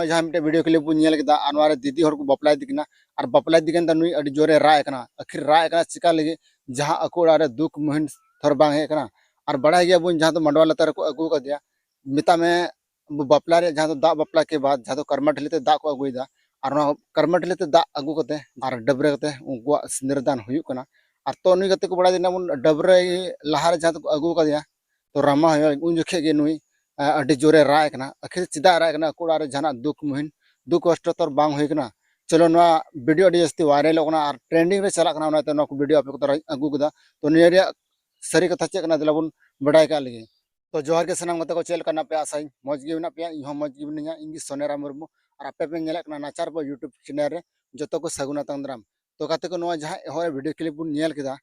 जहाँ मिट्टे video clip बन दीदी हर को बपला दिकना और बपला दिकन नुई अड़ी जोरे रायकना आखिर रायकना चिका लगे जहाँ अको ओड़ा दुख मुहिन थर बांग हेकना और बड़ा गया बुन जहाँ तो मंडवा लतार को अगू कर दिया मिता में बपला रे जहाँ तो दा बपला के बाद जहाँ तो कर्मठली ते दा को अगुईदा और कर्मठली ते दा अगू करते और डबरे करते उनको सिंदरदान हुई कना और तो नुई करते को बड़ा दिन बुन डबरे लहारे जहाँ तो अगू कर दिया तो रामा उन जोखे के नुई अड़ी जोरे रायकना आखिर चिदा रायकना अको ओड़ा रे जहाँ दुख मुहिन दुख कष्ट तो बांग हुई कना चलो ना वीडियो अड़ी जस्ती वायरल और ट्रेंडिंग रे चला कना ना को वीडियो आपे को अगू कदा तो निया सारी कथा चेक ना दिलाबन बड़ाई का लगे तो जोहार के सनाम गते को चेल करना पे आसाई मौज गे मेना पे इहो मौज गे मिनिया इंगी सोनेरा मुर्मू और आपे पे नेले कना नाचार पर यूट्यूब चैनल रे जतो को सगुना तंद्राम तो काते को नवा जहां होय वीडियो क्लिप बुन नेल केदा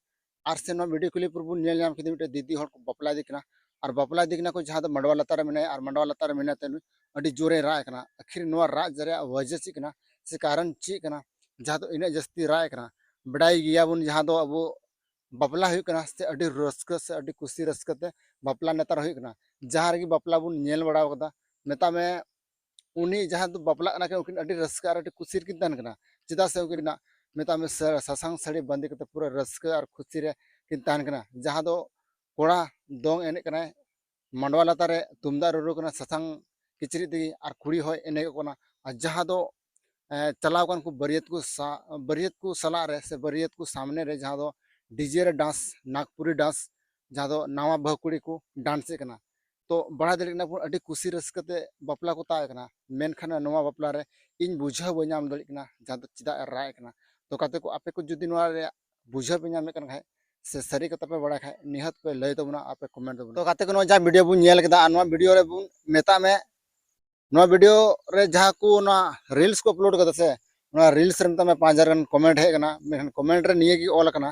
आर से नवा वीडियो क्लिप बुन नेल नाम केदी मिटे दीदी हर को बपला दिकना और बपला दिकना को जहां तो मंडवा लतार मेने और मंडवा लतार मेने ते अडी जोरे रा कना आखिर नवा रा जरे वजह ची कना से कारण ची कना जहां तो इने जस्ती रा कना बड़ाई गिया बुन जहां तो अब बपला से अड़ी रस्क से अड़ी खुशी रस्कते बपला नेतार हुई जहाँ रही बपला बुन नेल बड़ा कदा मेता में उनी जहाँ तो बपला के उकिन अड़ी रस्क और अड़ी खुशी किन तहन कना चिदा से उकिन मेता में सासांग साड़ी बंदी करते पूरा रस्क और खुशी रे किन तहन कना जहाँ तो कोड़ा दोंग एने कना मंडवा लतार रे तुमदा रुरु कना सासांग किचरी तगी और कुड़ी होय एने कना और जहाँ तो चलाव कन को बरियत को सला रे से बरियत को सामने रे जहाँ तो डीजे रे डांस नागपुरी डांस जहाँ तो नावा बहुकुड़ी को डांसे कना तो बड़ा दड़ना अड़ी खुशी रस्कते बपला को ताकना मेनखान नवा बपला रे इन बुझाव बी नाम दड़ना जहाँ तो चिदा राय कना तो काते को आपे को जुदी नवा रे बुझाव पे नामे कन खाय से सरी कता पे बड़ा खाय निहत पे लय तबना आपे कमेंट तबना तो काते को नवा जहाँ वीडियो बुन नेल केदा नवा वीडियो रे बुन मेता में नवा वीडियो रे जहाँ को ना रील्स को अपलोड करते से ना रील्स रे में 5000 गन कमेंट है कना मेन कमेंट रे निये की ऑल कना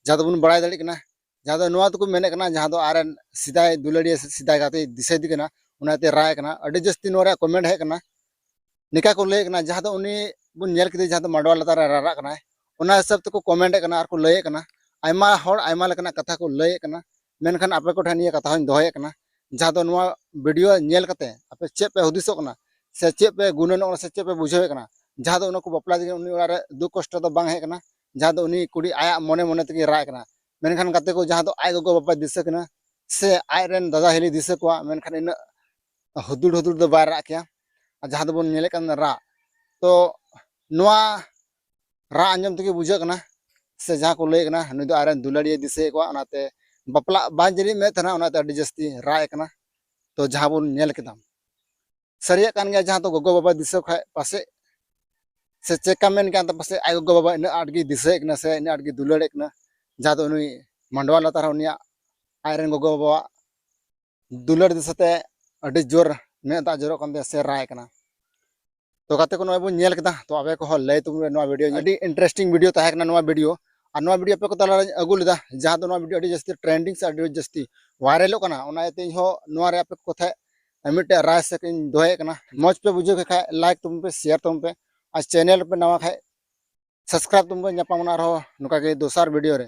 जहाँ तो बन बड़ा दड़ना जहाँ तो नुआ तो मेने जहाँ तो आरन सीधाई दुलड़िया सीधा गाते दिशा दी कना उनाते राय कना अड़ी जस्ती नोरा कमेंट है कना निका को लय कना जहाँ तो उनी बुन नेल केदे जहाँ तो मंडवा लतार रारा कना उना हिसाब तो को कमेंट कना और को लय कना आयमा हर आयमा लकना कथा को लय कना मेनखान आपे को ठनिया कथा हन दोहय कना जहाँ तो नुआ वीडियो नेल कते आपे चे पे हुदिसो कना से चे पे गुणन से चे पे बुझावे कना जहाँ तो उनको बपला दी उनी ओड़ा रे दुख कष्ट तो बांग है कना जहाँ तो उनी कुड़ी आया मने मने तक राय कना मेनखान काते को जहाँ तो आय गो बापा दिसे कना से आय रेन दादा हेली दिसे को मेनखान इन हुदुड़ हुदुड़ दो बाय रा किया जहाँ तो बन नेले कन रा तो नवा रा अंजम तक बुझे कना से जहाँ को लय कना नुई दो आयरन दुलड़िया दिसे को अनाते बपला बांजरी में तना अनाते अड़ी जस्ती राय कना तो जहाँ बन नेल केदाम सरिया कान गया जहाँ तो गोगो बाबा दिसे खाय पासे से चेक मेन के पासे आय गो बाबा इन आटगी दिसे कना से इन आटगी दुलड़े कना जहाँ तो उनी मंडवा लतार उनिया आयरन गोगो बाबा दुलड़ दिसते अड़ी जोर में दा जोरो कन से राय कना तो काते को नवा नेल केदा तो आपे को लय तुम नवा वीडियो अड़ी इंटरेस्टिंग वीडियो ताहे कना नवा वीडियो और नवा वीडियो पे को तला अगु लेदा जहाँ तो नवा वीडियो अड़ी जस्ती ट्रेंडिंग से अड़ी जस्ती वायरल कना उना एते हो नवा रे आपे को थे मिटे राय से किन दोहे कना मौज पे बुझे के खाय लाइक तुम पे शेयर तुम पे आज चैनल पे नवा खाय सब्सक्राइब तुम पे नपामना रहो नुका के दोसर वीडियो रे